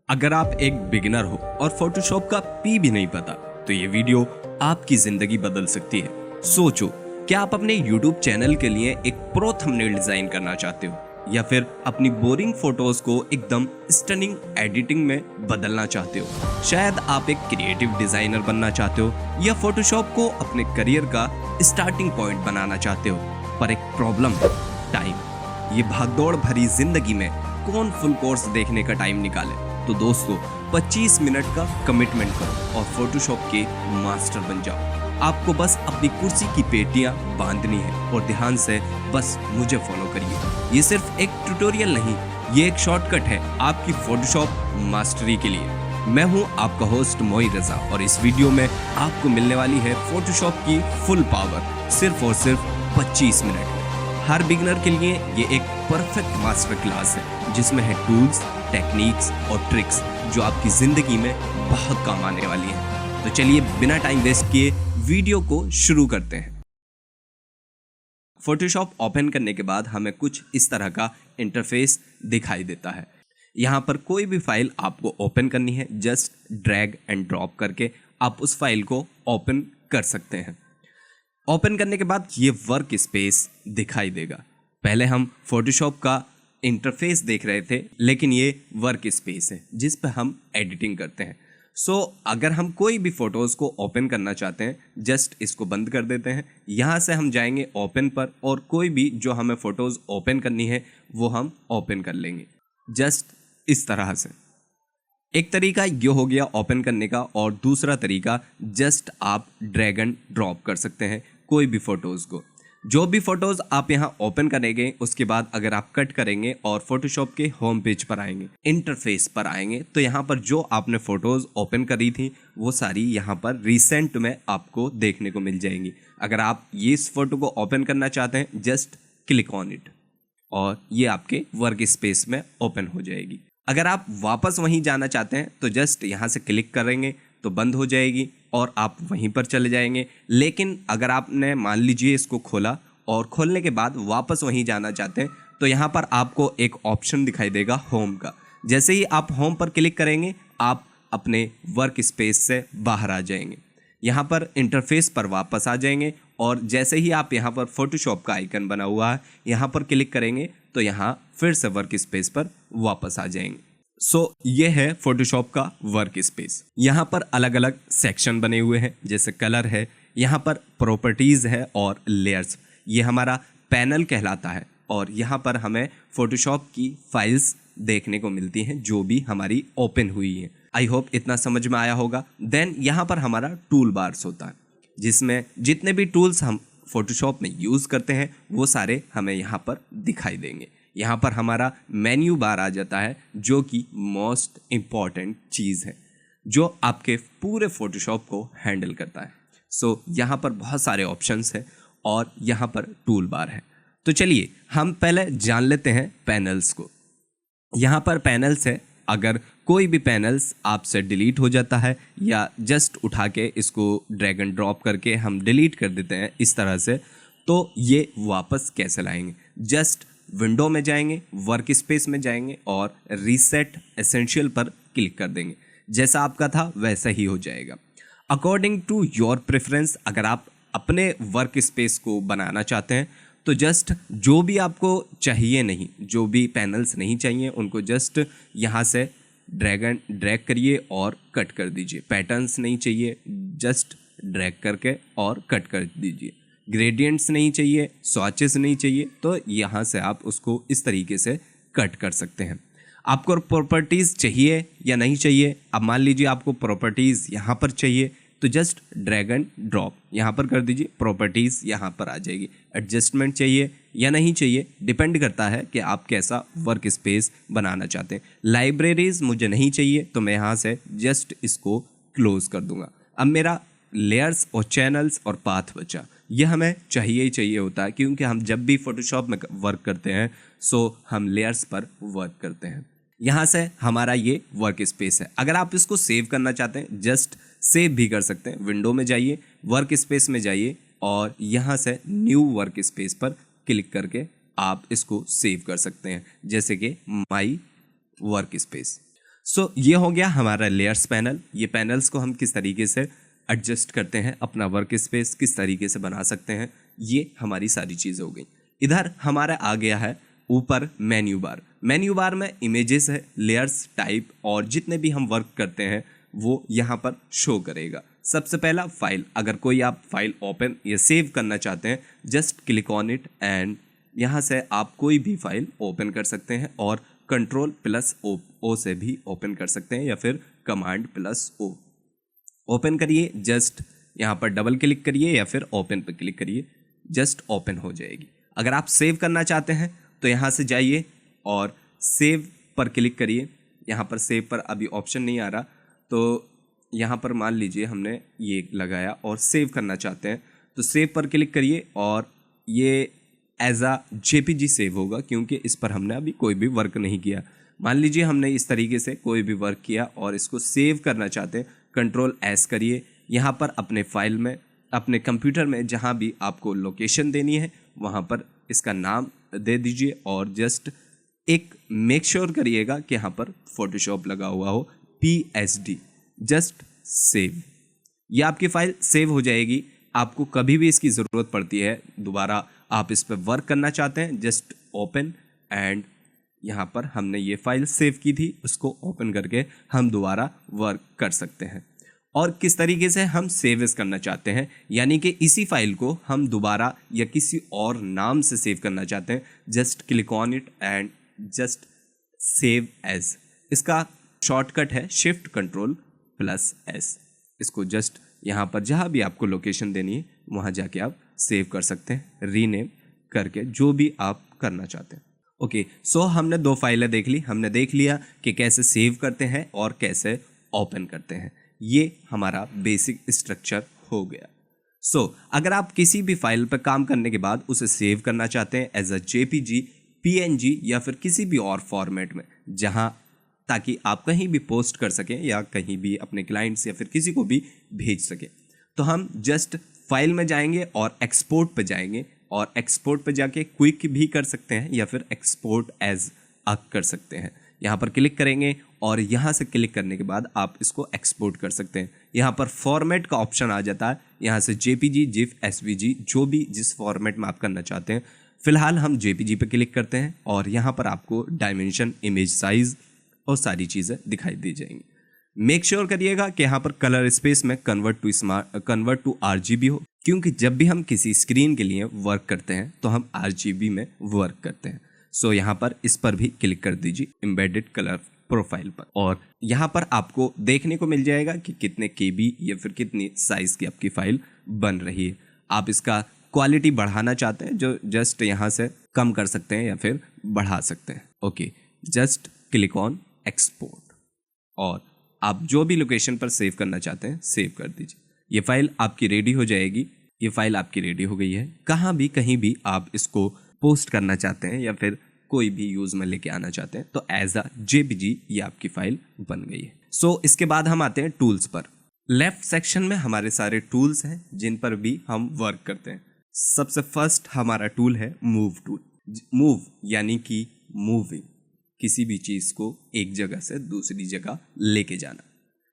अगर आप एक बिगिनर हो और फोटोशॉप का पी भी नहीं पता तो ये वीडियो आपकी जिंदगी बदल सकती है। सोचो, क्या आप अपने YouTube चैनल के लिए एक प्रो थंबनेल डिजाइन करना चाहते हो या फिर अपनी बोरिंग फोटोज को एकदम स्टनिंग एडिटिंग में बदलना चाहते हो। शायद आप एक क्रिएटिव डिजाइनर बनना चाहते हो या फोटोशॉप को अपने करियर का स्टार्टिंग पॉइंट बनाना चाहते हो, पर एक प्रॉब्लम है, टाइम। ये भागदौड़ भरी जिंदगी में कौन फुल कोर्स देखने का टाइम निकाले। तो दोस्तों, 25 मिनट का कमिटमेंट करो और फोटोशॉप के मास्टर बन जाओ। आपको बस अपनी कुर्सी की पेटियां बांधनी है और ध्यान से बस मुझे फॉलो करिए। ये सिर्फ एक ट्यूटोरियल नहीं, ये एक शॉर्टकट है आपकी फोटोशॉप मास्टरी के लिए। मैं हूं आपका होस्ट मोई रजा और इस वीडियो में आपको मिलने वाली है फोटोशॉप की फुल पावर सिर्फ और सिर्फ 25 मिनट में। हर बिगिनर के लिए ये एक परफेक्ट मास्टर क्लास है जिसमें है टूल्स, टेक्निक्स और ट्रिक्स जो आपकी जिंदगी में बहुत काम आने वाली हैं। तो चलिए बिना टाइम वेस्ट किए वीडियो को शुरू करते हैं। फोटोशॉप ओपन करने के बाद हमें कुछ इस तरह का इंटरफेस दिखाई देता है। यहाँ पर कोई भी फाइल आपको ओपन करनी है, जस्ट ड्रैग एंड ड्रॉप करके आप उस फाइल को ओपन कर सकते हैं। ओपन करने के बाद ये वर्क स्पेस दिखाई देगा। पहले हम फोटोशॉप का इंटरफेस देख रहे थे, लेकिन ये वर्क स्पेस है जिस पर हम एडिटिंग करते हैं। अगर हम कोई भी फोटोज़ को ओपन करना चाहते हैं, जस्ट इसको बंद कर देते हैं। यहाँ से हम जाएंगे ओपन पर और कोई भी जो हमें फ़ोटोज़ ओपन करनी है वो हम ओपन कर लेंगे, जस्ट इस तरह से। एक तरीका ये हो गया ओपन करने का, और दूसरा तरीका जस्ट आप ड्रैग एंड ड्रॉप कर सकते हैं कोई भी फ़ोटोज़ को। जो भी फ़ोटोज़ आप यहाँ ओपन करेंगे उसके बाद अगर आप कट करेंगे और फोटोशॉप के होम पेज पर आएंगे, इंटरफेस पर आएंगे, तो यहाँ पर जो आपने फ़ोटोज़ ओपन करी थी वो सारी यहाँ पर रिसेंट में आपको देखने को मिल जाएंगी। अगर आप ये इस फ़ोटो को ओपन करना चाहते हैं, जस्ट क्लिक ऑन इट और ये आपके वर्क स्पेस में ओपन हो जाएगी। अगर आप वापस वहीं जाना चाहते हैं तो जस्ट यहाँ से क्लिक करेंगे तो बंद हो जाएगी और आप वहीं पर चले जाएंगे। लेकिन अगर आपने मान लीजिए इसको खोला और खोलने के बाद वापस वहीं जाना चाहते हैं तो यहाँ पर आपको एक ऑप्शन दिखाई देगा होम का। जैसे ही आप होम पर क्लिक करेंगे आप अपने वर्क स्पेस से बाहर आ जाएंगे, यहाँ पर इंटरफेस पर वापस आ जाएंगे और जैसे ही आप यहाँ पर फोटोशॉप का आइकन बना हुआ है यहाँ पर क्लिक करेंगे तो यहाँ फिर से वर्क स्पेस पर वापस आ जाएंगे। ये है फोटोशॉप का वर्क स्पेस। यहाँ पर अलग अलग सेक्शन बने हुए हैं, जैसे कलर है, यहाँ पर प्रॉपर्टीज़ है और लेयर्स। ये हमारा पैनल कहलाता है और यहाँ पर हमें फोटोशॉप की फाइल्स देखने को मिलती हैं जो भी हमारी ओपन हुई हैं। आई होप इतना समझ में आया होगा। देन यहाँ पर हमारा टूल बार्स होता है जिसमें जितने भी टूल्स हम फोटोशॉप में यूज़ करते हैं वो सारे हमें यहाँ पर दिखाई देंगे। यहाँ पर हमारा मेन्यू बार आ जाता है जो कि मोस्ट इम्पॉर्टेंट चीज़ है जो आपके पूरे फोटोशॉप को हैंडल करता है। यहाँ पर बहुत सारे ऑप्शंस हैं और यहाँ पर टूल बार है। तो चलिए हम पहले जान लेते हैं पैनल्स को। यहाँ पर पैनल्स है, अगर कोई भी पैनल्स आपसे डिलीट हो जाता है या जस्ट उठा के इसको ड्रैग एंड ड्रॉप करके हम डिलीट कर देते हैं इस तरह से, तो ये वापस कैसे लाएंगे। जस्ट विंडो में जाएंगे, वर्क स्पेस में जाएंगे और रीसेट एसेंशियल पर क्लिक कर देंगे। जैसा आपका था वैसा ही हो जाएगा अकॉर्डिंग टू योर प्रेफरेंस। अगर आप अपने वर्क स्पेस को बनाना चाहते हैं तो जस्ट जो भी आपको चाहिए नहीं, जो भी पैनल्स नहीं चाहिए उनको जस्ट यहाँ से ड्रैग करिए और कट कर दीजिए। पैटर्न्स नहीं चाहिए, जस्ट ड्रैग करके और कट कर दीजिए। ग्रेडियंट्स नहीं चाहिए, स्वॉचेस नहीं चाहिए, तो यहाँ से आप उसको इस तरीके से कट कर सकते हैं। आपको प्रॉपर्टीज़ चाहिए या नहीं चाहिए, अब मान लीजिए आपको प्रॉपर्टीज़ यहाँ पर चाहिए तो जस्ट ड्रैग एंड ड्रॉप यहाँ पर कर दीजिए, प्रॉपर्टीज़ यहाँ पर आ जाएगी। एडजस्टमेंट चाहिए या नहीं चाहिए डिपेंड करता है कि आप कैसा वर्क स्पेस बनाना चाहते हैं। लाइब्रेरीज़ मुझे नहीं चाहिए तो मैं यहाँ से जस्ट इसको क्लोज़ कर दूँगा। अब मेरा लेयर्स और चैनल्स और पाथ बचा, ये हमें चाहिए ही चाहिए होता है क्योंकि हम जब भी फोटोशॉप में वर्क करते हैं हम लेयर्स पर वर्क करते हैं। यहाँ से हमारा ये वर्क स्पेस है। अगर आप इसको सेव करना चाहते हैं जस्ट सेव भी कर सकते हैं। विंडो में जाइए, वर्क स्पेस में जाइए और यहाँ से न्यू वर्क स्पेस पर क्लिक करके आप इसको सेव कर सकते हैं, जैसे कि माई वर्क स्पेस। सो ये हो गया हमारा लेयर्स पैनल। ये पैनल्स को हम किस तरीके से एडजस्ट करते हैं, अपना वर्क स्पेस किस तरीके से बना सकते हैं, ये हमारी सारी चीज़ें हो गई। इधर हमारा आ गया है ऊपर मेन्यू बार। मेन्यू बार में इमेजेस है, लेयर्स, टाइप और जितने भी हम वर्क करते हैं वो यहाँ पर शो करेगा। सबसे पहला फाइल, अगर कोई आप फाइल ओपन या सेव करना चाहते हैं, just click on it and यहाँ से आप कोई भी फाइल ओपन कर सकते हैं और Ctrl+O से भी ओपन कर सकते हैं या फिर Command+O। ओपन करिए, जस्ट यहाँ पर डबल क्लिक करिए या फिर ओपन पर क्लिक करिए, जस्ट ओपन हो जाएगी। अगर आप सेव करना चाहते हैं तो यहाँ से जाइए और सेव पर क्लिक करिए। यहाँ पर सेव पर अभी ऑप्शन नहीं आ रहा, तो यहाँ पर मान लीजिए हमने ये लगाया और सेव करना चाहते हैं तो सेव पर क्लिक करिए और ये एज आ JPG सेव होगा क्योंकि इस पर हमने अभी कोई भी वर्क नहीं किया। मान लीजिए हमने इस तरीके से कोई भी वर्क किया और इसको सेव करना चाहते हैं, Ctrl+S करिए। यहाँ पर अपने फाइल में, अपने कंप्यूटर में जहाँ भी आपको लोकेशन देनी है वहाँ पर इसका नाम दे दीजिए और जस्ट एक मेक श्योर करिएगा कि यहाँ पर फोटोशॉप लगा हुआ हो, PSD, जस्ट सेव। ये आपकी फाइल सेव हो जाएगी। आपको कभी भी इसकी ज़रूरत पड़ती है, दोबारा आप इस पर वर्क करना चाहते हैं, जस्ट ओपन एंड यहाँ पर हमने ये फाइल सेव की थी, उसको ओपन करके हम दोबारा वर्क कर सकते हैं। और किस तरीके से हम सेव एज करना चाहते हैं, यानी कि इसी फाइल को हम दोबारा या किसी और नाम से सेव करना चाहते हैं, just click on it and just save as. इसका शॉर्टकट है Shift+Ctrl+S। इसको जस्ट यहाँ पर जहाँ भी आपको लोकेशन देनी है वहाँ जाके आप सेव कर सकते हैं, रीनेम करके जो भी आप करना चाहते हैं। ओके, सो हमने 2 फाइलें देख ली। हमने देख लिया कि कैसे सेव करते हैं और कैसे ओपन करते हैं। ये हमारा बेसिक स्ट्रक्चर हो गया। सो अगर आप किसी भी फाइल पर काम करने के बाद उसे सेव करना चाहते हैं एज अ JPG, PNG या फिर किसी भी और फॉर्मेट में, जहाँ ताकि आप कहीं भी पोस्ट कर सकें या कहीं भी अपने क्लाइंट्स या फिर किसी को भी भेज सकें, तो हम जस्ट फाइल में जाएंगे और एक्सपोर्ट पे जाएंगे और एक्सपोर्ट पे जाके क्विक भी कर सकते हैं या फिर एक्सपोर्ट एज कर सकते हैं। यहाँ पर क्लिक करेंगे और यहाँ से क्लिक करने के बाद आप इसको एक्सपोर्ट कर सकते हैं। यहाँ पर फॉर्मेट का ऑप्शन आ जाता है, यहाँ से JPG, GIF, SVG, जो भी जिस फॉर्मेट में आप करना चाहते हैं। फिलहाल हम JPG पे क्लिक करते हैं और यहाँ पर आपको डायमेंशन, इमेज साइज और सारी चीज़ें दिखाई दी जाएंगी। मेक श्योर करिएगा कि यहाँ पर कलर स्पेस में कन्वर्ट टू RGB हो, क्योंकि जब भी हम किसी स्क्रीन के लिए वर्क करते हैं तो हम RGB में वर्क करते हैं। सो यहाँ पर इस पर भी क्लिक कर दीजिए, एम्बेडेड कलर प्रोफाइल पर, और यहाँ पर आपको देखने को मिल जाएगा कि कितने KB या फिर कितनी साइज की आपकी फाइल बन रही है। आप इसका क्वालिटी बढ़ाना चाहते हैं जो जस्ट यहाँ से कम कर सकते हैं या फिर बढ़ा सकते हैं। Okay, just click on export और आप जो भी लोकेशन पर सेव करना चाहते हैं सेव कर दीजिए। ये फाइल आपकी रेडी हो जाएगी। ये फाइल आपकी रेडी हो गई है। कहीं भी आप इसको पोस्ट करना चाहते हैं या फिर कोई भी यूज़ में लेके आना चाहते हैं तो एज अ JPG ये आपकी फाइल बन गई है। सो इसके बाद हम आते हैं टूल्स पर। लेफ्ट सेक्शन में हमारे सारे टूल्स हैं जिन पर भी हम वर्क करते हैं। सबसे फर्स्ट हमारा टूल है मूव टूल। मूव यानी कि मूविंग, किसी भी चीज़ को एक जगह से दूसरी जगह लेके जाना।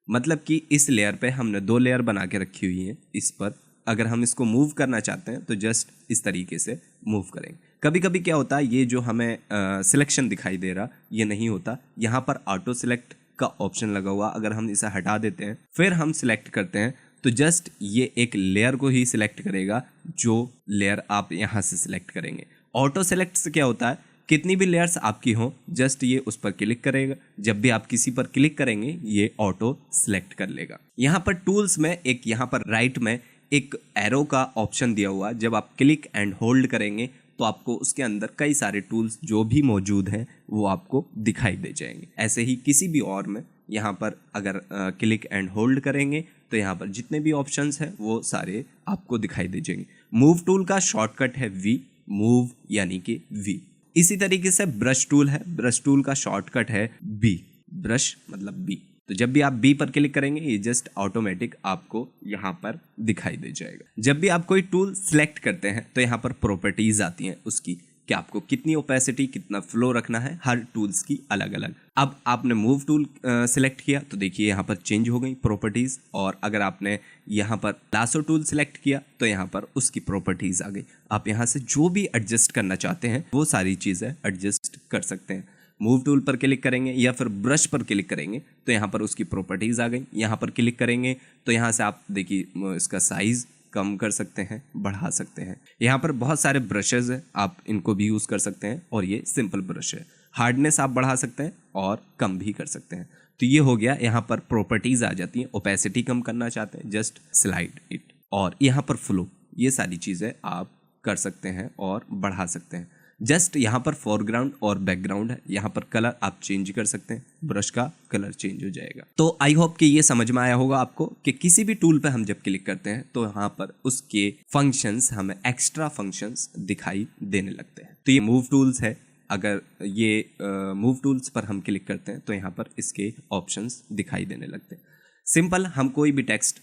मतलब कि इस लेयर पे हमने 2 लेयर बना के रखी हुई हैं। इस पर अगर हम इसको मूव करना चाहते हैं तो जस्ट इस तरीके से मूव करेंगे। कभी कभी क्या होता है, ये जो हमें सिलेक्शन दिखाई दे रहा ये नहीं होता, यहाँ पर ऑटो सिलेक्ट का ऑप्शन लगा हुआ। अगर हम इसे हटा देते हैं फिर हम सिलेक्ट करते हैं तो जस्ट ये एक लेयर को ही सिलेक्ट करेगा जो लेयर आप यहाँ से सिलेक्ट करेंगे। ऑटो सेलेक्ट से क्या होता है, कितनी भी लेयर्स आपकी हों जस्ट ये उस पर क्लिक करेगा। जब भी आप किसी पर क्लिक करेंगे ये ऑटो सिलेक्ट कर लेगा। यहाँ पर टूल्स में एक, यहाँ पर राइट में एक एरो का ऑप्शन दिया हुआ। जब आप क्लिक एंड होल्ड करेंगे तो आपको उसके अंदर कई सारे टूल्स जो भी मौजूद हैं वो आपको दिखाई दे जाएंगे। ऐसे ही किसी भी और में यहाँ पर अगर क्लिक एंड होल्ड करेंगे तो यहाँ पर जितने भी ऑप्शंस हैं वो सारे आपको दिखाई दे जाएंगे। मूव टूल का शॉर्टकट है V, मूव यानी कि V। इसी तरीके से ब्रश टूल है। ब्रश टूल का शॉर्टकट है B, ब्रश मतलब B। तो जब भी आप B पर क्लिक करेंगे ये जस्ट ऑटोमेटिक आपको यहाँ पर दिखाई दे जाएगा। जब भी आप कोई टूल सिलेक्ट करते हैं तो यहाँ पर प्रॉपर्टीज आती हैं उसकी। कि आपको कितनी ओपेसिटी, कितना फ्लो रखना है, हर टूल्स की अलग अलग। अब आपने मूव टूल सिलेक्ट किया तो देखिए यहाँ पर चेंज हो गई प्रॉपर्टीज़, और अगर आपने यहाँ पर लासो टूल सिलेक्ट किया तो यहाँ पर उसकी प्रॉपर्टीज़ आ गई। आप यहाँ से जो भी एडजस्ट करना चाहते हैं वो सारी चीज़ें एडजस्ट कर सकते हैं। मूव टूल पर क्लिक करेंगे या फिर ब्रश पर क्लिक करेंगे तो यहाँ पर उसकी प्रॉपर्टीज़ आ गई। यहाँ पर क्लिक करेंगे तो यहाँ से आप देखिए इसका साइज़ कम कर सकते हैं, बढ़ा सकते हैं। यहाँ पर बहुत सारे ब्रशेज़ हैं, आप इनको भी यूज़ कर सकते हैं, और ये सिंपल ब्रश है। हार्डनेस आप बढ़ा सकते हैं और कम भी कर सकते हैं। तो ये हो गया, यहाँ पर प्रॉपर्टीज़ आ जाती हैं। ओपेसिटी कम करना चाहते हैं, जस्ट स्लाइड इट, और यहाँ पर फ्लो, ये सारी चीज़ें आप कर सकते हैं और बढ़ा सकते हैं। जस्ट यहाँ पर फोरग्राउंड और बैकग्राउंड है, यहाँ पर कलर आप चेंज कर सकते हैं, ब्रश का कलर चेंज हो जाएगा। तो आई होप कि ये समझ में आया होगा आपको कि किसी भी टूल पे हम जब क्लिक करते हैं तो यहाँ पर उसके फंक्शंस, हमें एक्स्ट्रा फंक्शंस दिखाई देने लगते हैं। तो ये मूव टूल्स है। अगर ये मूव टूल्स पर हम क्लिक करते हैं तो यहाँ पर इसके ऑप्शंस दिखाई देने लगते हैं। सिंपल, हम कोई भी टेक्स्ट,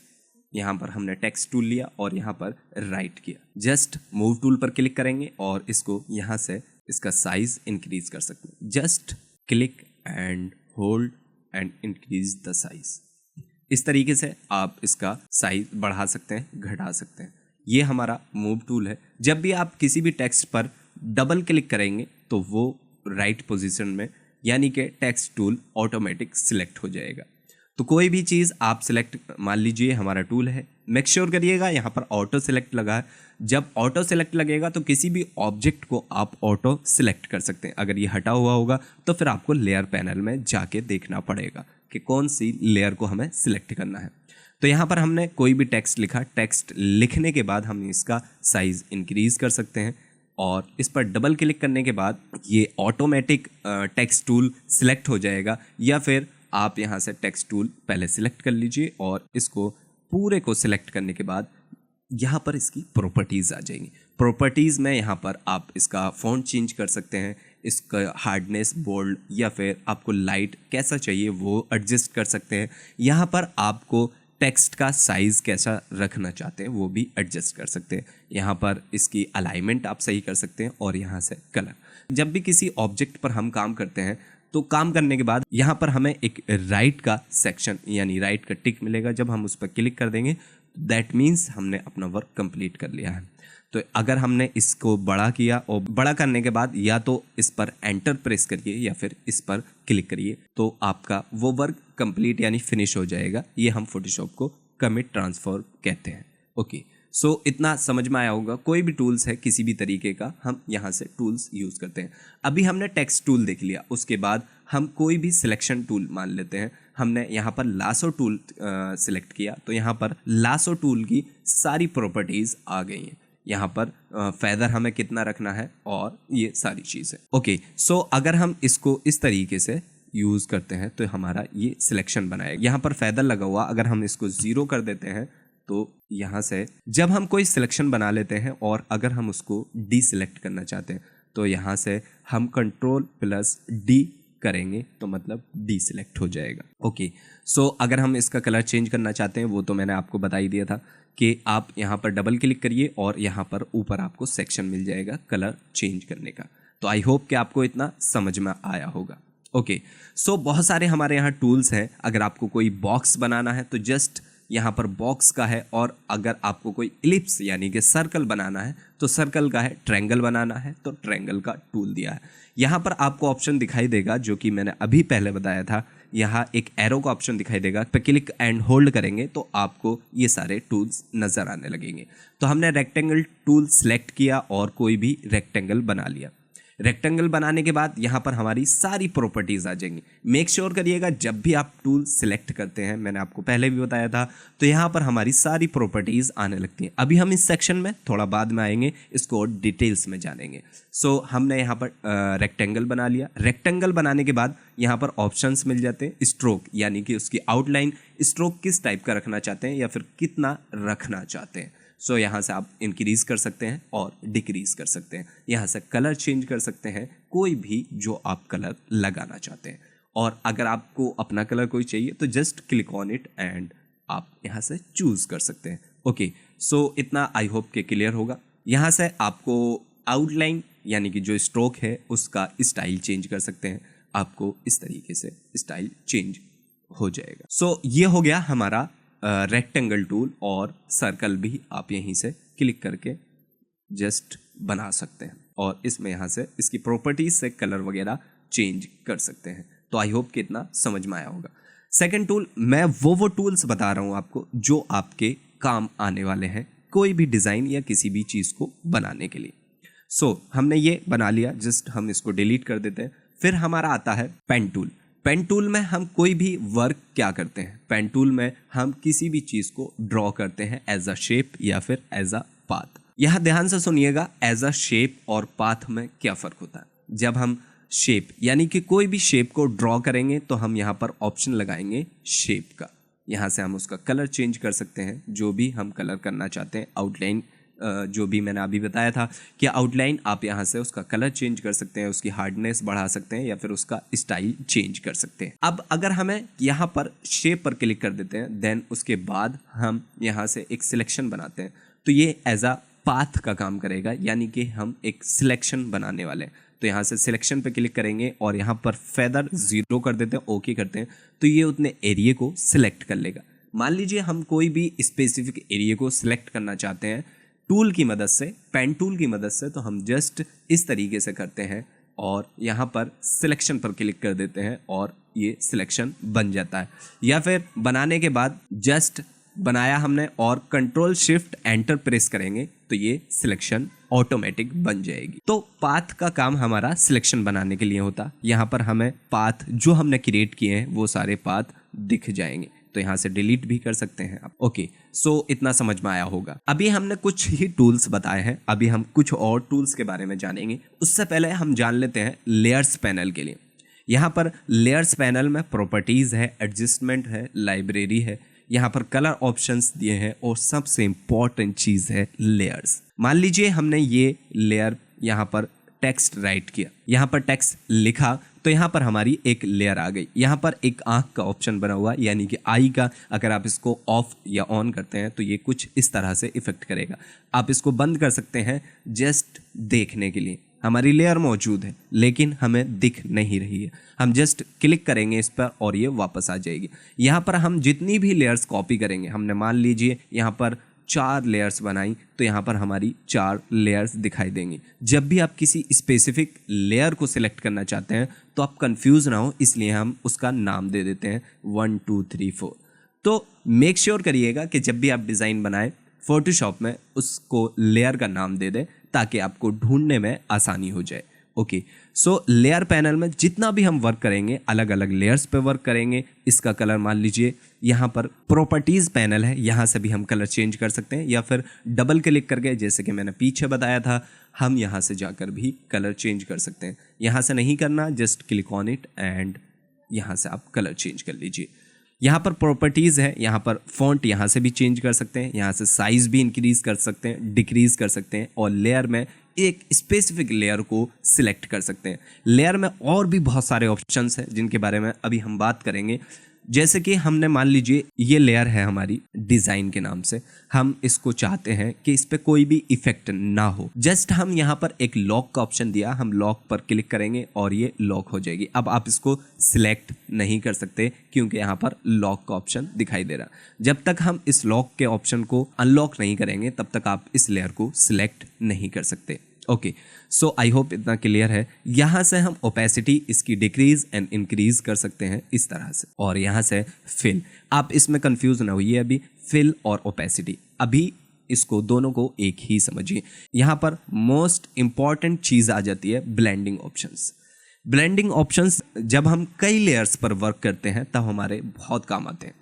यहाँ पर हमने टेक्स्ट टूल लिया और यहाँ पर राइट किया, जस्ट मूव टूल पर क्लिक करेंगे और इसको यहाँ से इसका साइज इंक्रीज कर सकते हैं। Just click and hold and increase the size. इस तरीके से आप इसका साइज बढ़ा सकते हैं, घटा सकते हैं। ये हमारा मूव टूल है। जब भी आप किसी भी टेक्स्ट पर डबल क्लिक करेंगे तो वो राइट पोजीशन में, यानी कि टेक्स्ट टूल ऑटोमेटिक सिलेक्ट हो जाएगा। तो कोई भी चीज़ आप सिलेक्ट, मान लीजिए हमारा टूल है, मेक श्योर करिएगा यहाँ पर ऑटो सिलेक्ट लगा है। जब ऑटो सिलेक्ट लगेगा तो किसी भी ऑब्जेक्ट को आप ऑटो सिलेक्ट कर सकते हैं। अगर ये हटा हुआ होगा तो फिर आपको लेयर पैनल में जाके देखना पड़ेगा कि कौन सी लेयर को हमें सिलेक्ट करना है। तो यहाँ पर हमने कोई भी टेक्स्ट लिखा, टेक्स्ट लिखने के बाद हम इसका साइज इंक्रीज कर सकते हैं, और इस पर डबल क्लिक करने के बाद ये ऑटोमेटिक टेक्स्ट टूल सिलेक्ट हो जाएगा। या फिर आप यहाँ से टेक्स्ट टूल पहले सिलेक्ट कर लीजिए और इसको पूरे को सिलेक्ट करने के बाद यहाँ पर इसकी प्रॉपर्टीज़ आ जाएंगी। प्रॉपर्टीज़ में यहाँ पर आप इसका फ़ॉन्ट चेंज कर सकते हैं, इसका हार्डनेस, बोल्ड, या फिर आपको लाइट कैसा चाहिए वो एडजस्ट कर सकते हैं। यहाँ पर आपको टेक्स्ट का साइज़ कैसा रखना चाहते हैं वो भी एडजस्ट कर सकते हैं। यहाँ पर इसकी अलाइनमेंट आप सही कर सकते हैं, और यहाँ से कलर। जब भी किसी ऑब्जेक्ट पर हम काम करते हैं तो काम करने के बाद यहाँ पर हमें एक राइट का सेक्शन, यानी राइट का टिक मिलेगा। जब हम उस पर क्लिक कर देंगे दैट मीन्स हमने अपना वर्क कंप्लीट कर लिया है। तो अगर हमने इसको बड़ा किया, और बड़ा करने के बाद या तो इस पर एंटर प्रेस करिए या फिर इस पर क्लिक करिए, तो आपका वो वर्क कंप्लीट यानी फिनिश हो जाएगा। ये हम फोटोशॉप को कमिट ट्रांसफॉर्म कहते हैं। ओके, सो इतना समझ में आया होगा। कोई भी टूल्स है किसी भी तरीके का, हम यहाँ से टूल्स यूज़ करते हैं। अभी हमने टेक्स्ट टूल देख लिया, उसके बाद हम कोई भी सिलेक्शन टूल मान लेते हैं। हमने यहाँ पर लासो टूल सिलेक्ट किया तो यहाँ पर लासो टूल की सारी प्रॉपर्टीज़ आ गई हैं। यहाँ पर फेदर हमें कितना रखना है और ये सारी चीज़ें। ओके, सो अगर हम इसको इस तरीके से यूज़ करते हैं तो हमारा ये सिलेक्शन बनाएगा। यहाँ पर फेदर लगा हुआ, अगर हम इसको 0 कर देते हैं तो यहाँ से जब हम कोई सिलेक्शन बना लेते हैं और अगर हम उसको डीसिलेक्ट करना चाहते हैं तो यहाँ से हम Ctrl+D करेंगे तो मतलब डीसिलेक्ट हो जाएगा। ओके, सो अगर हम इसका कलर चेंज करना चाहते हैं, वो तो मैंने आपको बता ही दिया था कि आप यहाँ पर डबल क्लिक करिए और यहाँ पर ऊपर आपको सेक्शन मिल जाएगा कलर चेंज करने का। तो आई होप कि आपको इतना समझ में आया होगा। ओके, सो बहुत सारे हमारे यहाँ टूल्स हैं। अगर आपको कोई बॉक्स बनाना है तो जस्ट यहाँ पर बॉक्स का है, और अगर आपको कोई इलिप्स यानी कि सर्कल बनाना है तो सर्कल का है, ट्रायंगल बनाना है तो ट्रायंगल का टूल दिया है। यहाँ पर आपको ऑप्शन दिखाई देगा जो कि मैंने अभी पहले बताया था। यहाँ एक एरो का ऑप्शन दिखाई देगा, पे क्लिक एंड होल्ड करेंगे तो आपको ये सारे टूल्स नज़र आने लगेंगे। तो हमने रेक्टेंगल टूल सेलेक्ट किया और कोई भी रेक्टेंगल बना लिया। रेक्टेंगल बनाने के बाद यहाँ पर हमारी सारी प्रॉपर्टीज़ आ जाएंगी। मेक श्योर करिएगा जब भी आप टूल सिलेक्ट करते हैं, मैंने आपको पहले भी बताया था, तो यहाँ पर हमारी सारी प्रॉपर्टीज़ आने लगती हैं। अभी हम इस सेक्शन में थोड़ा बाद में आएंगे, इसको डिटेल्स में जानेंगे। सो हमने यहाँ पर रेक्टेंगल बना लिया। रेक्टेंगल बनाने के बाद यहाँ पर ऑप्शंस मिल जाते हैं। स्ट्रोक यानी कि उसकी आउटलाइन, स्ट्रोक किस टाइप का रखना चाहते हैं या फिर कितना रखना चाहते हैं। सो यहाँ से आप इंक्रीज़ कर सकते हैं और डिक्रीज़ कर सकते हैं। यहाँ से कलर चेंज कर सकते हैं, कोई भी जो आप कलर लगाना चाहते हैं। और अगर आपको अपना कलर कोई चाहिए तो just click on it and आप यहाँ से चूज़ कर सकते हैं। ओके, सो इतना आई होप के क्लियर होगा। यहाँ से आपको आउटलाइन यानी कि जो स्ट्रोक है उसका स्टाइल चेंज कर सकते हैं। आपको इस तरीके से स्टाइल चेंज हो जाएगा। सो ये हो गया हमारा रेक्टेंगल टूल, और सर्कल भी आप यहीं से क्लिक करके जस्ट बना सकते हैं और इसमें यहाँ से इसकी प्रॉपर्टीज से कलर वगैरह चेंज कर सकते हैं। तो आई होप कि इतना समझ में आया होगा। सेकंड टूल, मैं वो टूल्स बता रहा हूँ आपको जो आपके काम आने वाले हैं कोई भी डिज़ाइन या किसी भी चीज़ को बनाने के लिए। सो हमने ये बना लिया, जस्ट हम इसको डिलीट कर देते हैं। फिर हमारा आता है पेन टूल। पेन टूल में हम कोई भी वर्क क्या करते हैं, पेन टूल में हम किसी भी चीज़ को ड्रॉ करते हैं एज अ शेप या फिर एज अ पाथ। यहाँ ध्यान से सुनिएगा, एज अ शेप और पाथ में क्या फ़र्क होता है। जब हम शेप यानी कि कोई भी शेप को ड्रॉ करेंगे तो हम यहाँ पर ऑप्शन लगाएंगे शेप का। यहाँ से हम उसका कलर चेंज कर सकते हैं, जो भी हम कलर करना चाहते हैं। आउटलाइन जो भी मैंने अभी बताया था कि आउटलाइन आप यहाँ से उसका कलर चेंज कर सकते हैं, उसकी हार्डनेस बढ़ा सकते हैं या फिर उसका स्टाइल चेंज कर सकते हैं। अब अगर हमें यहाँ पर शेप पर क्लिक कर देते हैं, देन उसके बाद हम यहाँ से एक सिलेक्शन बनाते हैं, तो ये एज अ पाथ का काम करेगा, यानी कि हम एक सिलेक्शन बनाने वाले हैं। तो यहाँ से सिलेक्शन पे क्लिक करेंगे और यहाँ पर फेदर 0 कर देते हैं, ओके करते हैं, तो ये उतने एरिया को सिलेक्ट कर लेगा। मान लीजिए हम कोई भी स्पेसिफिक एरिया को सिलेक्ट करना चाहते हैं टूल की मदद से, पेन टूल की मदद से, तो हम जस्ट इस तरीके से करते हैं और यहाँ पर सिलेक्शन पर क्लिक कर देते हैं और ये सिलेक्शन बन जाता है। या फिर बनाने के बाद जस्ट बनाया हमने और कंट्रोल शिफ्ट एंटर प्रेस करेंगे तो ये सिलेक्शन ऑटोमेटिक बन जाएगी। तो पाथ का काम हमारा सिलेक्शन बनाने के लिए होता। यहाँ पर हमें पाथ जो हमने क्रिएट किए हैं वो सारे पाथ दिख जाएंगे, तो यहाँ से डिलीट भी कर सकते हैं आप। ओके, सो इतना समझ में आया होगा। अभी हमने कुछ ही टूल्स बताए हैं, अभी हम कुछ और टूल्स के बारे में जानेंगे। उससे पहले हम जान लेते हैं लेयर्स पैनल के लिए। यहाँ पर लेयर्स पैनल में प्रॉपर्टीज़ है, एडजस्टमेंट है, लाइब्रेरी है, यहाँ पर कलर ऑप्शंस दिए हैं और सबसे इंपॉर्टेंट चीज़ है लेयर्स। मान लीजिए हमने ये लेयर यहाँ पर टेक्स्ट राइट किया, यहाँ पर टेक्स्ट लिखा, तो यहाँ पर हमारी एक लेयर आ गई। यहाँ पर एक आँख का ऑप्शन बना हुआ, यानी कि आई का, अगर आप इसको ऑफ या ऑन करते हैं तो ये कुछ इस तरह से इफेक्ट करेगा। आप इसको बंद कर सकते हैं जस्ट देखने के लिए। हमारी लेयर मौजूद है लेकिन हमें दिख नहीं रही है, हम जस्ट क्लिक करेंगे इस पर और ये वापस आ जाएगी। यहाँ पर हम जितनी भी लेयर्स कॉपी करेंगे, हमने मान लीजिए यहाँ पर 4 लेयर्स बनाई, तो यहाँ पर हमारी 4 लेयर्स दिखाई देंगी। जब भी आप किसी स्पेसिफिक लेयर को सिलेक्ट करना चाहते हैं तो आप कंफ्यूज ना हो, इसलिए हम उसका नाम दे देते हैं 1 2 3 4। तो मेक श्योर करिएगा कि जब भी आप डिज़ाइन बनाएं फोटोशॉप में उसको लेयर का नाम दे दें ताकि आपको ढूंढने में आसानी हो जाए। ओके, सो लेयर पैनल में जितना भी हम वर्क करेंगे अलग अलग लेयर्स पे वर्क करेंगे। इसका कलर मान लीजिए यहाँ पर प्रॉपर्टीज़ पैनल है, यहाँ से भी हम कलर चेंज कर सकते हैं या फिर डबल क्लिक करके, जैसे कि मैंने पीछे बताया था, हम यहाँ से जाकर भी कलर चेंज कर सकते हैं। यहाँ से नहीं करना, just click on it and यहाँ से आप कलर चेंज कर लीजिए। यहाँ पर प्रॉपर्टीज़ है, यहाँ पर फॉन्ट यहाँ से भी चेंज कर सकते हैं, यहाँ से साइज़ भी इंक्रीज़ कर सकते हैं, डिक्रीज़ कर सकते हैं, और लेयर में एक स्पेसिफिक लेयर को सिलेक्ट कर सकते हैं। लेयर में और भी बहुत सारे ऑप्शंस हैं जिनके बारे में अभी हम बात करेंगे। जैसे कि हमने मान लीजिए ये लेयर है हमारी डिज़ाइन के नाम से, हम इसको चाहते हैं कि इस पर कोई भी इफेक्ट ना हो। जस्ट हम यहाँ पर एक लॉक का ऑप्शन दिया, हम लॉक पर क्लिक करेंगे और ये लॉक हो जाएगी। अब आप इसको सिलेक्ट नहीं कर सकते क्योंकि यहाँ पर लॉक का ऑप्शन दिखाई दे रहा। जब तक हम इस लॉक के ऑप्शन को अनलॉक नहीं करेंगे तब तक आप इस लेयर को सिलेक्ट नहीं कर सकते। ओके, सो आई होप इतना क्लियर है। यहाँ से हम ओपेसिटी इसकी डिक्रीज एंड इंक्रीज कर सकते हैं इस तरह से, और यहाँ से फिल। आप इसमें कंफ्यूज ना होइए, अभी फिल और ओपेसिटी, अभी इसको दोनों को एक ही समझिए। यहाँ पर मोस्ट इंपॉर्टेंट चीज़ आ जाती है ब्लेंडिंग ऑप्शंस। ब्लेंडिंग ऑप्शंस जब हम कई लेयर्स पर वर्क करते हैं तब हमारे बहुत काम आते हैं।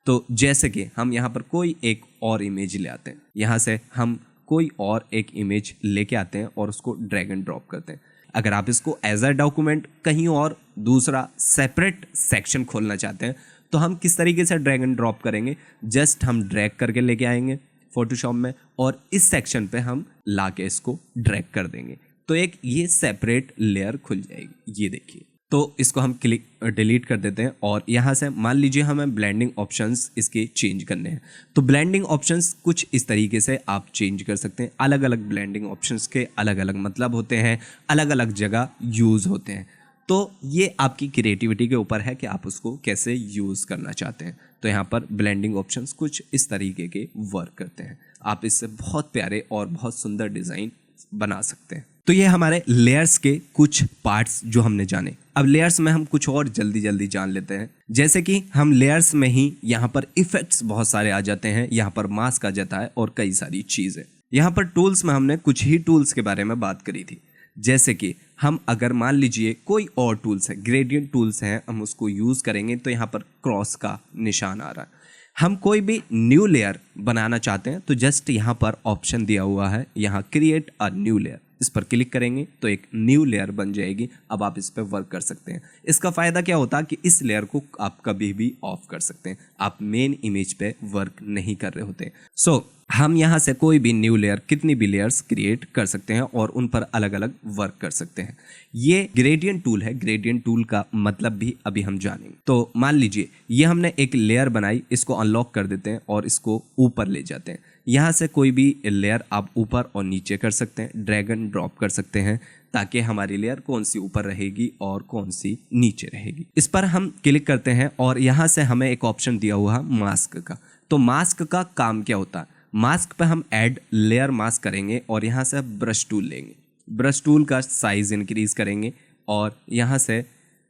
तो जैसे कि हम यहाँ पर कोई एक और इमेज ले आते हैं, यहाँ से हम कोई और एक इमेज लेके आते हैं और उसको ड्रैग एंड ड्रॉप करते हैं। अगर आप इसको एज अ डॉक्यूमेंट कहीं और दूसरा सेपरेट सेक्शन खोलना चाहते हैं तो हम किस तरीके से ड्रैग एंड ड्रॉप करेंगे, जस्ट हम ड्रैग करके लेके आएंगे फोटोशॉप में और इस सेक्शन पे हम ला के इसको ड्रैग कर देंगे तो एक ये सेपरेट लेयर खुल जाएगी। ये देखिए, तो इसको हम क्लिक डिलीट कर देते हैं और यहाँ से मान लीजिए हमें ब्लेंडिंग ऑप्शंस इसके चेंज करने हैं। तो ब्लेंडिंग ऑप्शंस कुछ इस तरीके से आप चेंज कर सकते हैं। अलग अलग ब्लेंडिंग ऑप्शंस के अलग अलग मतलब होते हैं, अलग अलग जगह यूज़ होते हैं। तो ये आपकी क्रिएटिविटी के ऊपर है कि आप उसको कैसे यूज़ करना चाहते हैं। तो यहाँ पर ब्लेंडिंग ऑप्शंस कुछ इस तरीके के वर्क करते हैं। आप इससे बहुत प्यारे और बहुत सुंदर डिज़ाइन बना सकते हैं। तो ये हमारे लेयर्स के कुछ पार्ट्स जो हमने जाने। अब लेयर्स में हम कुछ और जल्दी जल्दी जान लेते हैं। जैसे कि हम लेयर्स में ही यहाँ पर इफेक्ट्स बहुत सारे आ जाते हैं, यहाँ पर मास्क आ जाता है और कई सारी चीज़ें। यहाँ पर टूल्स में हमने कुछ ही टूल्स के बारे में बात करी थी। जैसे कि हम अगर मान लीजिए कोई और टूल्स है, ग्रेडियंट टूल्स हैं, हम उसको यूज़ करेंगे तो यहाँ पर क्रॉस का निशान आ रहा है। हम कोई भी न्यू लेयर बनाना चाहते हैं तो जस्ट यहाँ पर ऑप्शन दिया हुआ है, यहाँ क्रिएट अ न्यू लेयर, इस पर क्लिक करेंगे तो एक न्यू लेयर बन जाएगी। अब आप इस पर वर्क कर सकते हैं। इसका फ़ायदा क्या होता है कि इस लेयर को आप कभी भी ऑफ कर सकते हैं, आप मेन इमेज पे वर्क नहीं कर रहे होते। सो हम यहाँ से कोई भी न्यू लेयर, कितनी भी लेयर्स क्रिएट कर सकते हैं और उन पर अलग अलग वर्क कर सकते हैं। ये ग्रेडियंट टूल है। ग्रेडियंट टूल का मतलब भी अभी हम जानेंगे। तो मान लीजिए ये हमने एक लेयर बनाई, इसको अनलॉक कर देते हैं और इसको ऊपर ले जाते हैं। यहाँ से कोई भी लेयर आप ऊपर और नीचे कर सकते हैं, ड्रैग एंड ड्रॉप कर सकते हैं ताकि हमारी लेयर कौन सी ऊपर रहेगी और कौन सी नीचे रहेगी। इस पर हम क्लिक करते हैं और यहाँ से हमें एक ऑप्शन दिया हुआ है मास्क का। तो मास्क का काम क्या होता है? मास्क पे हम ऐड लेयर मास्क करेंगे और यहाँ से ब्रश टूल लेंगे, ब्रश टूल का साइज इंक्रीज करेंगे और यहाँ से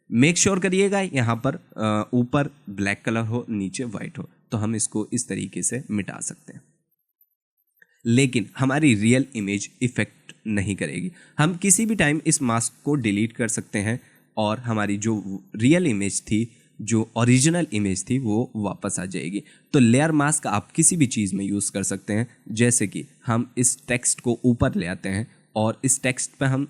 मेक श्योर करिएगा यहाँ पर ऊपर ब्लैक कलर हो, नीचे वाइट हो। तो हम इसको इस तरीके से मिटा सकते हैं, लेकिन हमारी रियल इमेज इफेक्ट नहीं करेगी। हम किसी भी टाइम इस मास्क को डिलीट कर सकते हैं और हमारी जो रियल इमेज थी, जो ओरिजिनल इमेज थी, वो वापस आ जाएगी। तो लेयर मास्क आप किसी भी चीज़ में यूज़ कर सकते हैं। जैसे कि हम इस टेक्स्ट को ऊपर ले आते हैं और इस टेक्स्ट पे हम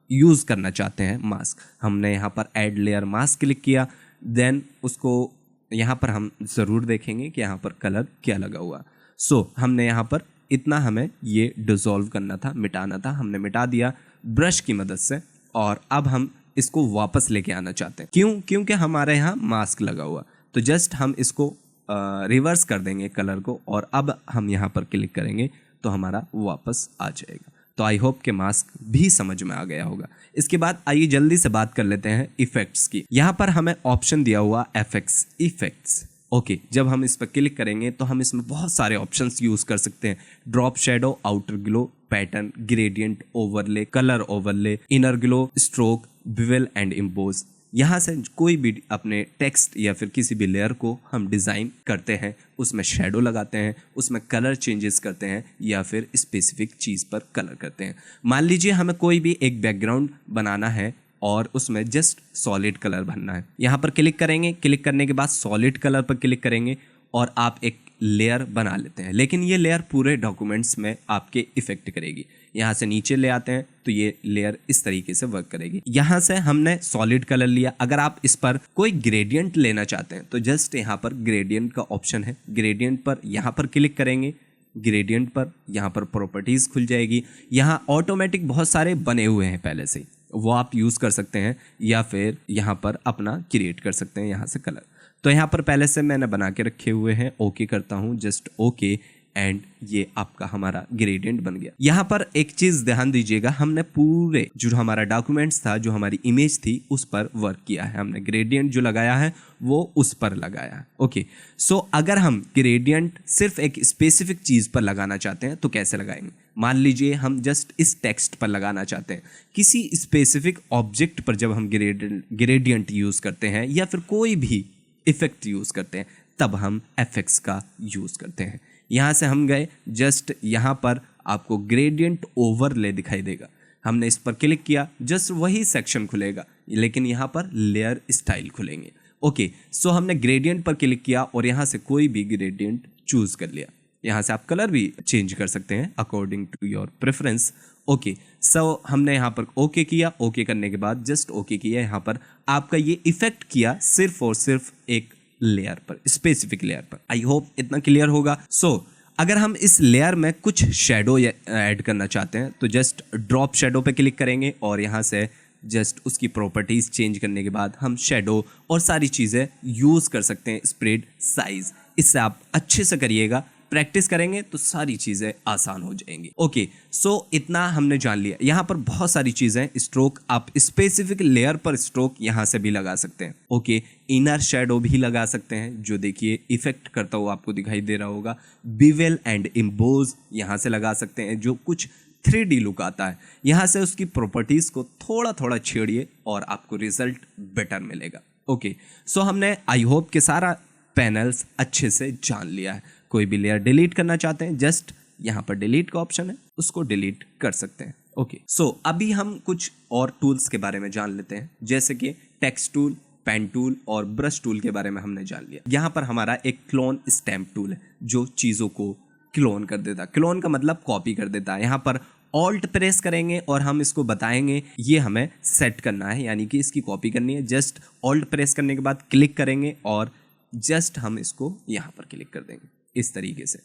यूज़ करना चाहते हैं मास्क। हमने यहाँ पर ऐड लेयर मास्क क्लिक किया, देन उसको यहाँ पर हम ज़रूर देखेंगे कि यहाँ पर कलर क्या लगा हुआ। सो हमने यहाँ पर इतना हमें ये डिसॉल्व करना था, मिटाना था, हमने मिटा दिया ब्रश की मदद से। और अब हम इसको वापस लेके आना चाहते हैं। क्यों? क्योंकि हमारे यहाँ मास्क लगा हुआ। तो जस्ट हम इसको रिवर्स कर देंगे कलर को और अब हम यहाँ पर क्लिक करेंगे तो हमारा वापस आ जाएगा। तो आई होप कि मास्क भी समझ में आ गया होगा। इसके बाद आइए जल्दी से बात कर लेते हैं इफेक्ट्स की। यहाँ पर हमें ऑप्शन दिया हुआ एफएक्स इफेक्ट्स। ओके, जब हम इस पर क्लिक करेंगे तो हम इसमें बहुत सारे ऑप्शंस यूज़ कर सकते हैं। Drop shadow, outer glow, pattern, gradient, overlay, colour overlay, inner glow, stroke, bevel and impose. यहाँ से कोई भी अपने टेक्स्ट या फिर किसी भी लेयर को हम डिज़ाइन करते हैं, उसमें शेडो लगाते हैं, उसमें कलर चेंजेस करते हैं या फिर स्पेसिफिक चीज़ पर कलर करते हैं। मान लीजिए हमें कोई भी एक बैकग्राउंड बनाना है और उसमें जस्ट सॉलिड कलर भरना है। यहाँ पर क्लिक करेंगे, क्लिक करने के बाद सॉलिड कलर पर क्लिक करेंगे और आप एक लेयर बना लेते हैं। लेकिन ये लेयर पूरे डॉक्यूमेंट्स में आपके इफेक्ट करेगी। यहाँ से नीचे ले आते हैं तो ये लेयर इस तरीके से वर्क करेगी। यहाँ से हमने सॉलिड कलर लिया। अगर आप इस पर कोई ग्रेडियंट लेना चाहते हैं तो जस्ट यहाँ पर ग्रेडियंट का ऑप्शन है, ग्रेडियंट पर यहाँ पर क्लिक करेंगे। ग्रेडियंट पर यहाँ पर प्रॉपर्टीज़ खुल जाएगी। यहाँ ऑटोमेटिक बहुत सारे बने हुए हैं पहले से, वो आप यूज़ कर सकते हैं या फिर यहाँ पर अपना क्रिएट कर सकते हैं यहाँ से कलर। तो यहाँ पर पहले से मैंने बना के रखे हुए हैं। ओके करता हूँ, जस्ट ओके, एंड ये आपका हमारा ग्रेडियंट बन गया। यहाँ पर एक चीज़ ध्यान दीजिएगा, हमने पूरे जो हमारा डॉक्यूमेंट्स था, जो हमारी इमेज थी, उस पर वर्क किया है। हमने ग्रेडियंट जो लगाया है वो उस पर लगाया है। ओके, सो अगर हम ग्रेडियंट सिर्फ एक स्पेसिफिक चीज़ पर लगाना चाहते हैं तो कैसे लगाएंगे? मान लीजिए हम जस्ट इस टेक्स्ट पर लगाना चाहते हैं, किसी स्पेसिफिक ऑब्जेक्ट पर जब हम ग्रेडियंट यूज़ करते हैं या फिर कोई भी इफेक्ट यूज़ करते हैं तब हम एफएक्स का यूज़ करते हैं। यहाँ से हम गए, जस्ट यहाँ पर आपको ग्रेडियंट ओवरले दिखाई देगा। हमने इस पर क्लिक किया, जस्ट वही सेक्शन खुलेगा, लेकिन यहाँ पर लेयर स्टाइल खुलेंगे। ओके, सो हमने ग्रेडियंट पर क्लिक किया और यहाँ से कोई भी ग्रेडियंट चूज़ कर लिया। यहाँ से आप कलर भी चेंज कर सकते हैं according to your preference. Okay, so हमने यहाँ पर ओके किया। ओके करने के बाद जस्ट ओके किया, यहाँ पर आपका ये इफेक्ट किया सिर्फ और सिर्फ एक लेयर पर, स्पेसिफिक लेयर पर। आई होप इतना क्लियर होगा। सो अगर हम इस लेयर में कुछ शेडो ऐड करना चाहते हैं तो जस्ट ड्रॉप शेडो पे क्लिक करेंगे और यहाँ से जस्ट उसकी प्रॉपर्टीज़ चेंज करने के बाद हम शेडो और सारी चीज़ें यूज़ कर सकते हैं, स्प्रेड साइज। इससे आप अच्छे से करिएगा, प्रैक्टिस करेंगे तो सारी चीज़ें आसान हो जाएंगी। ओके, सो इतना हमने जान लिया। यहाँ पर बहुत सारी चीज़ें, स्ट्रोक आप स्पेसिफिक लेयर पर स्ट्रोक यहाँ से भी लगा सकते हैं। ओके, इनर शेडो भी लगा सकते हैं, जो देखिए इफेक्ट करता हुआ आपको दिखाई दे रहा होगा। बिवेल एंड इम्बोज यहाँ से लगा सकते हैं, जो कुछ 3D लुक आता है। यहाँ से उसकी प्रॉपर्टीज़ को थोड़ा थोड़ा छेड़िए और आपको रिजल्ट बेटर मिलेगा। ओके, सो हमने आई होप के सारा पैनल्स अच्छे से जान लिया है। कोई भी लेयर डिलीट करना चाहते हैं, जस्ट यहाँ पर डिलीट का ऑप्शन है, उसको डिलीट कर सकते हैं। ओके, सो अभी हम कुछ और टूल्स के बारे में जान लेते हैं, जैसे कि टेक्स्ट टूल, पेन टूल और ब्रश टूल के बारे में हमने जान लिया। यहाँ पर हमारा एक क्लोन स्टैम्प टूल है, जो चीज़ों को क्लोन कर देता है। क्लोन का मतलब कॉपी कर देता है। यहाँ पर ऑल्ट प्रेस करेंगे और हम इसको बताएंगे ये हमें सेट करना है, यानी कि इसकी कॉपी करनी है। जस्ट ऑल्ट प्रेस करने के बाद क्लिक करेंगे और जस्ट हम इसको यहाँ पर क्लिक कर देंगे इस तरीके से।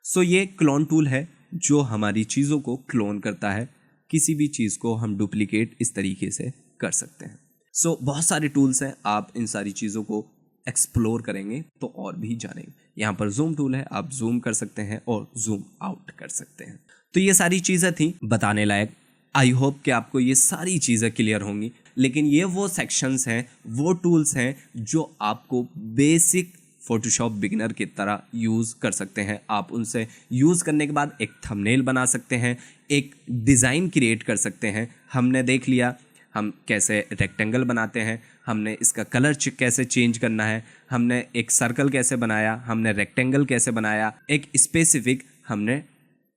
सो ये क्लोन टूल है जो हमारी चीज़ों को क्लोन करता है। किसी भी चीज़ को हम डुप्लीकेट इस तरीके से कर सकते हैं। सो बहुत सारे टूल्स हैं, आप इन सारी चीज़ों को एक्सप्लोर करेंगे तो और भी जानेंगे। यहाँ पर जूम टूल है, आप जूम कर सकते हैं और जूम आउट कर सकते हैं। तो ये सारी चीज़ें थी बताने लायक। आई होप कि आपको ये सारी चीज़ें क्लियर होंगी। लेकिन ये वो सेक्शंस हैं, वो टूल्स हैं जो आपको बेसिक फोटोशॉप बिगिनर की तरह यूज़ कर सकते हैं। आप उनसे यूज़ करने के बाद एक थंबनेल बना सकते हैं, एक डिज़ाइन क्रिएट कर सकते हैं। हमने देख लिया हम कैसे रेक्टेंगल बनाते हैं, हमने इसका कलर कैसे चेंज करना है, हमने एक सर्कल कैसे बनाया, हमने रेक्टेंगल कैसे बनाया, एक स्पेसिफिक हमने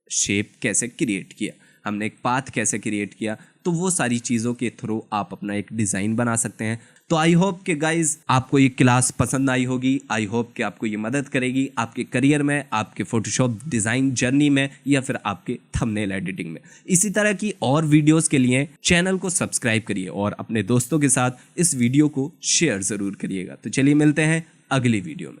शेप कैसे क्रिएट किया, हमने एक पाथ कैसे क्रिएट किया। तो वो सारी चीज़ों के थ्रू आप अपना एक डिज़ाइन बना सकते हैं। तो आई होप कि गाइज आपको ये क्लास पसंद आई होगी। आई होप कि आपको ये मदद करेगी आपके करियर में, आपके फोटोशॉप डिज़ाइन जर्नी में, या फिर आपके थंबनेल एडिटिंग में। इसी तरह की और वीडियोस के लिए चैनल को सब्सक्राइब करिए और अपने दोस्तों के साथ इस वीडियो को शेयर ज़रूर करिएगा। तो चलिए मिलते हैं अगली वीडियो में।